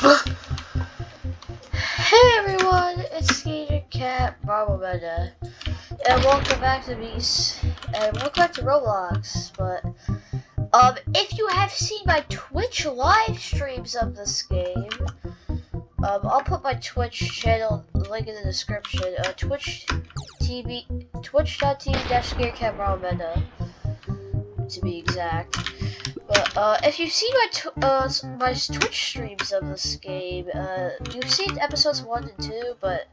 Hey everyone, it's Skater Cat Barbameda, and welcome back to Beast, and welcome back to Roblox. But if you have seen my Twitch live streams of this game, I'll put my Twitch channel link in the description. Twitch.tv/SkaterCat Barbameda, to be exact. But if you've seen my Twitch streams of this game, you've seen episodes 1 and 2, but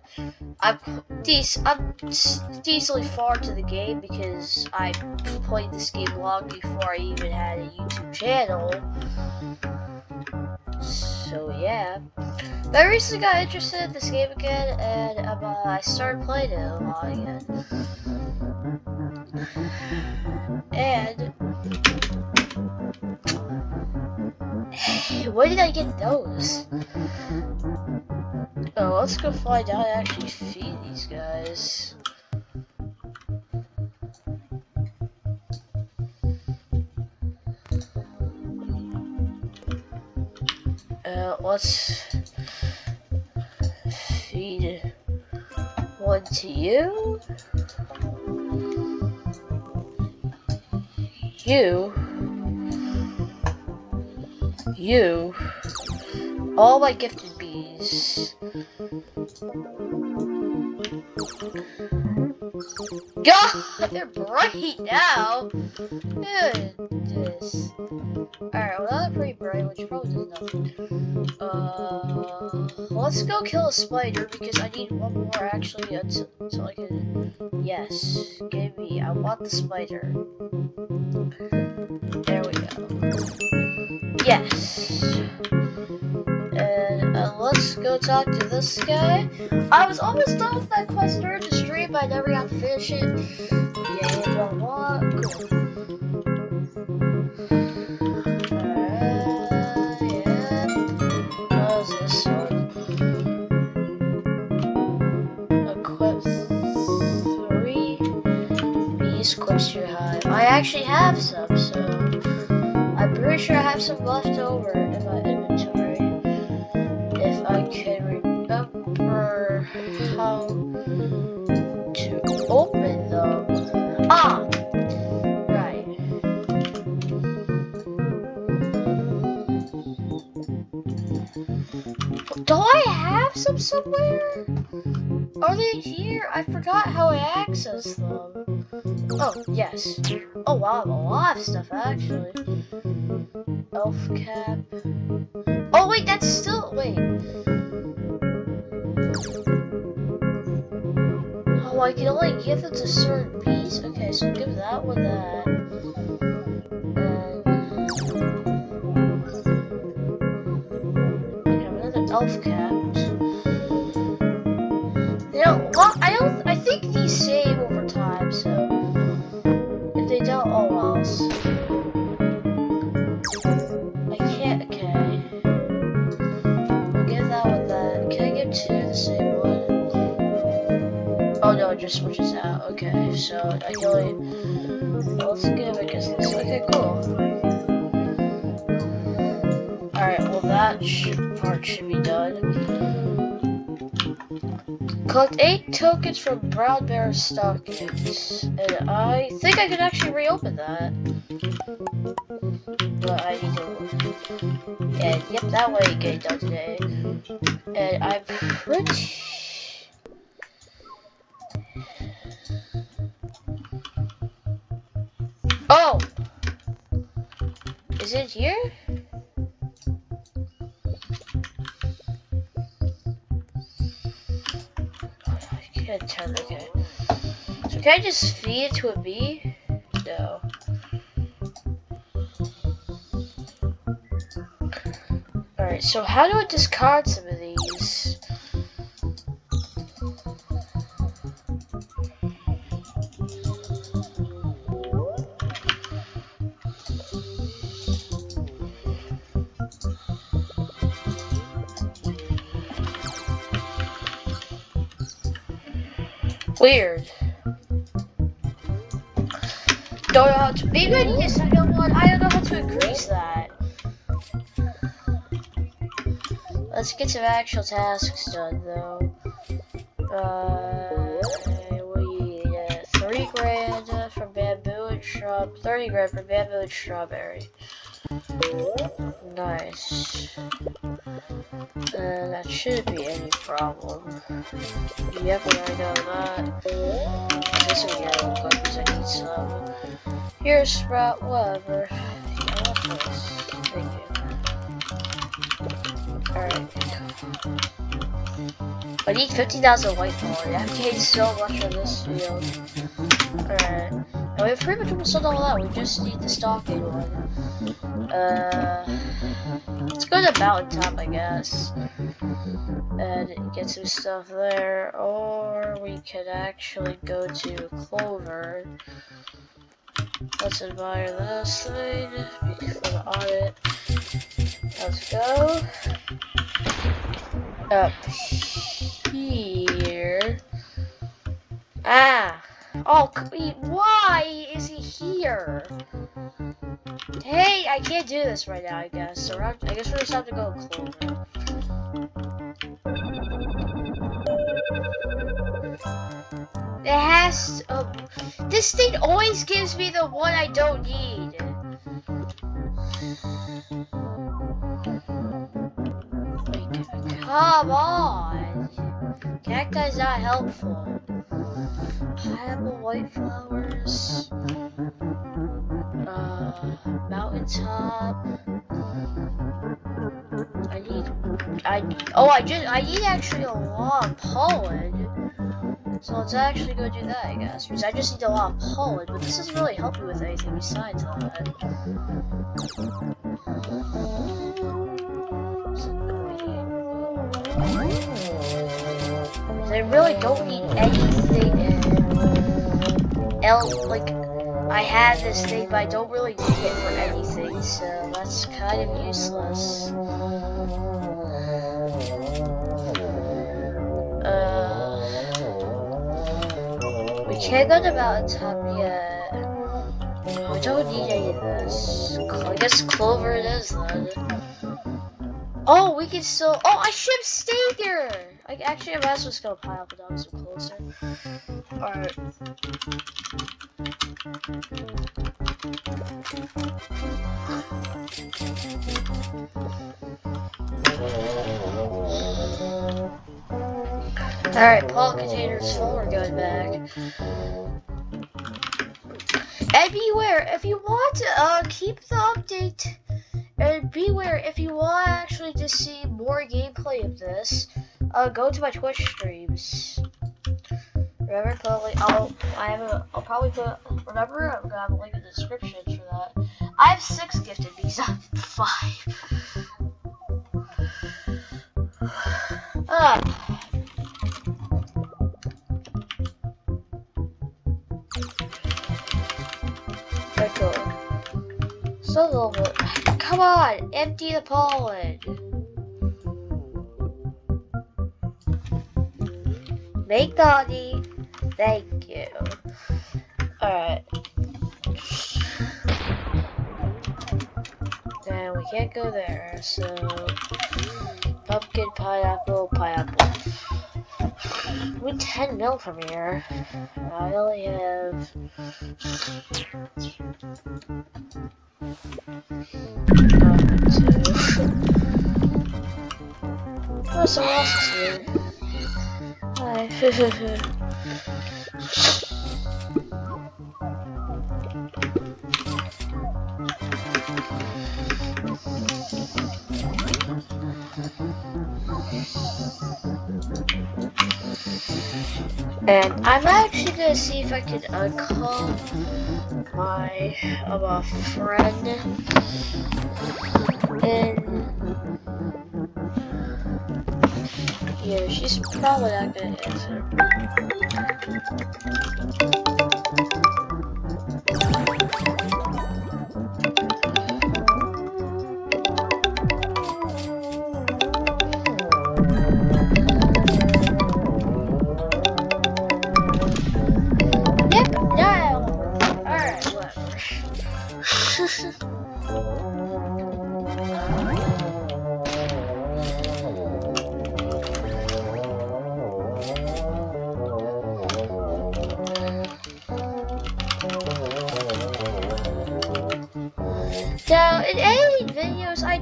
I'm decently far to the game because I played this game long before I even had a YouTube channel. So yeah, but I recently got interested in this game again, and I started playing it a lot again. And where did I get those? Oh, let's go find out and actually feed these guys. Let's feed one to you. You. All my gifted bees. God, they're bright now. Goodness. Alright, well, they're pretty bright, which probably does nothing. Let's go kill a spider because I need one more actually until I can. Yes, give me. I want the spider. There we go. Yes. And let's go talk to this guy. I was almost done with that quest during the stream, but I never got to finish it. Yeah, don't want. Cool. Yeah. What is this one? Equip 3 bees clips your hive. I actually have some, so I'm pretty sure I have some left over in my inventory. If I can remember how to open them. Ah! Right. Do I have some somewhere? Are they here? I forgot how I access them. Oh, yes. Oh wow, a lot of stuff actually. Elf cap. Oh wait, that's still, wait. Oh, I can only give it to certain bees? Okay, so give that one that. And we have another elf cap. You know, well, I think these save over time, so if they don't, oh well. I can't, okay. We'll give that one that. Can I give two the same one? Oh no, it just switches out. Okay, so I can only. Let's give it because this. Okay, cool. Alright, well that part should be done. Collect 8 tokens from Brown Bear Stockings, and I think I can actually reopen that. But I need to. And yep, that way get it done today. And I'm pretty. Oh! Is it here? Okay. So can I just feed it to a bee? No. Alright, so how do I discard some of these? Weird. Don't know how to. Maybe I need a second one. I don't know how to increase that. let's get some actual tasks done though. We need 3 grand from bamboo and shrub, 30 grand from bamboo and strawberry. Nice. That shouldn't be any problem. Yep, I know that. This will get real quick because I need some. Here's Sprout, whatever. Yeah, that's nice. Thank you. Alright. I need 50,000 white power. I'm getting so much on this field. Alright. Now we have pretty much almost done all that. We just need the stocking one. Let's go to Mountaintop, I guess. And get some stuff there. Or we could actually go to Clover. Let's admire this thing for the audit. Let's go. Up here. Ah! Oh, why is he here? Hey, I can't do this right now, I guess. So I guess we're just have to go Clover. It has to, this thing always gives me the one I don't need. Like, come on. Cacti's not helpful. Pineapple, white flowers. Mountaintop. I need actually a lot of pollen. So let's actually go do that, I guess. Because I just need a lot of pollen, but this doesn't really help me with anything besides that. I really don't need anything else. Like, I have this thing, but I don't really need it for anything, so that's kind of useless. We can't go to Mountaintop yet. We don't need any of this. I guess Clover it is then. Oh, we can still. Oh, I should have stayed there. Actually, I might as well just go Pineapple down some closer. Alright. Alright, pollen container's full, we're going back. And beware, if you want to keep the update, and beware, if you want actually to see more gameplay of this, go to my Twitch streams. Remember, I'll probably put, remember, I'm gonna have a link in the description for that. I have 6 gifted because I'm 5. Very cool. So a little bit. Come on, empty the pollen. Make the honey. Thank you. Alright. Then we can't go there, so pumpkin, pineapple, pineapple. We need 10 mil from here. I only have oh, someone else is here. Hi. And I'm actually gonna see if I can call my friend in here. She's probably not gonna answer.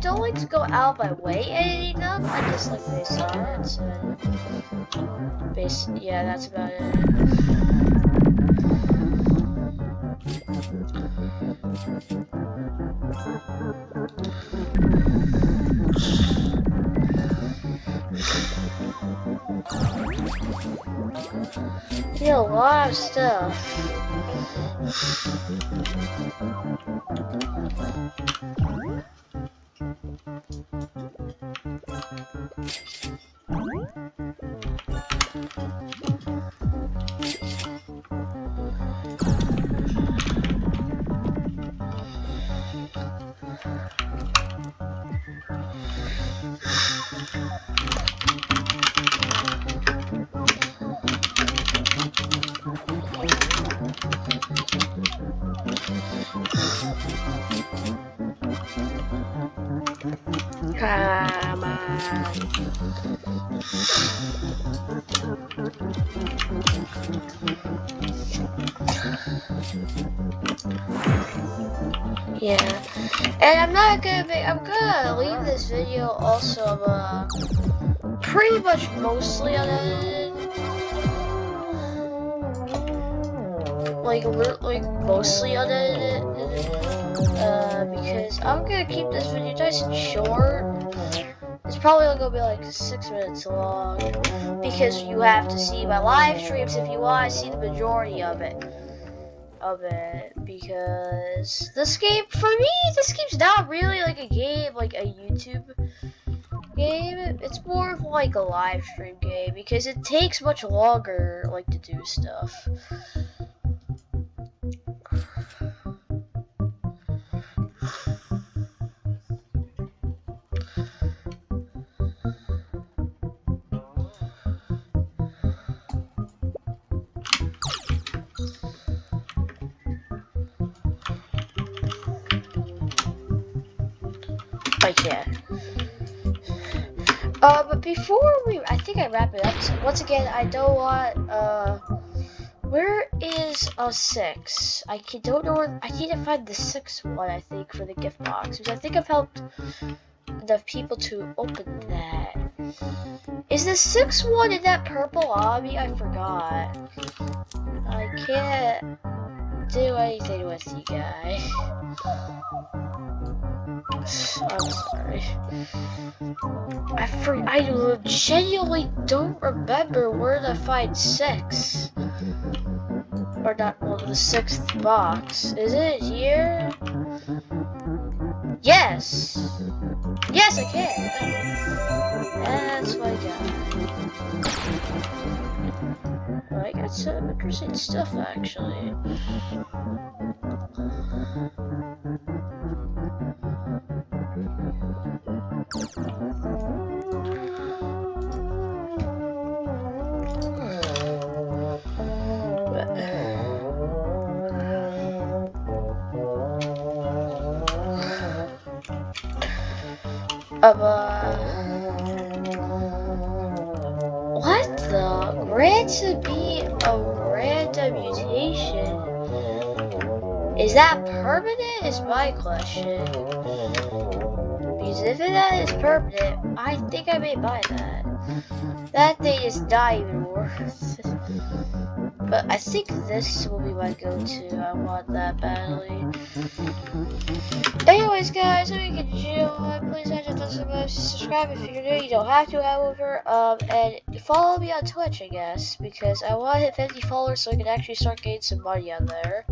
don't like to go out of my way editing them. I just like they are. Yeah, that's about it. Yeah, a lot of stuff. Come on. Yeah, and I'm gonna leave this video also pretty much mostly unedited. Like mostly unedited. Because I'm gonna keep this video nice and short. It's probably only gonna be like 6 minutes long because you have to see my live streams if you want to see the majority of it. Because this game, for me, this game's not really like a game, like a YouTube game. It's more of like a live stream game because it takes much longer, like, to do stuff. Like, yeah. But before I think I wrap it up. So once again, I don't want, where is a 6? I don't know where, I need to find the 6th one, I think, for the gift box. Because I think I've helped enough people to open that. Is the 6th one in that purple lobby? I forgot. I can't do anything with you guys. I'm sorry. I genuinely don't remember where to find 6. Or not, well, the 6th box. Is it here? Yes! Yes, I can! That's what I got. Well, I got some interesting stuff, actually. What the? Grant to be a random mutation? Is that permanent? Is my question. Because if that is permanent, I think I may buy that. That thing is not even worth it. But I think this will be my go-to. I want that badly. Anyways, guys, if you can please hit the subscribe if you're new. You don't have to, however. And follow me on Twitch, I guess, because I want to hit 50 followers so I can actually start getting some money on there.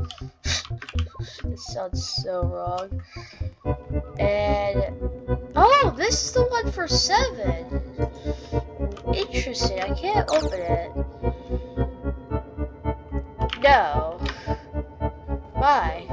It sounds so wrong. And oh, this is the one for 7. Interesting. I can't open it. No. Why?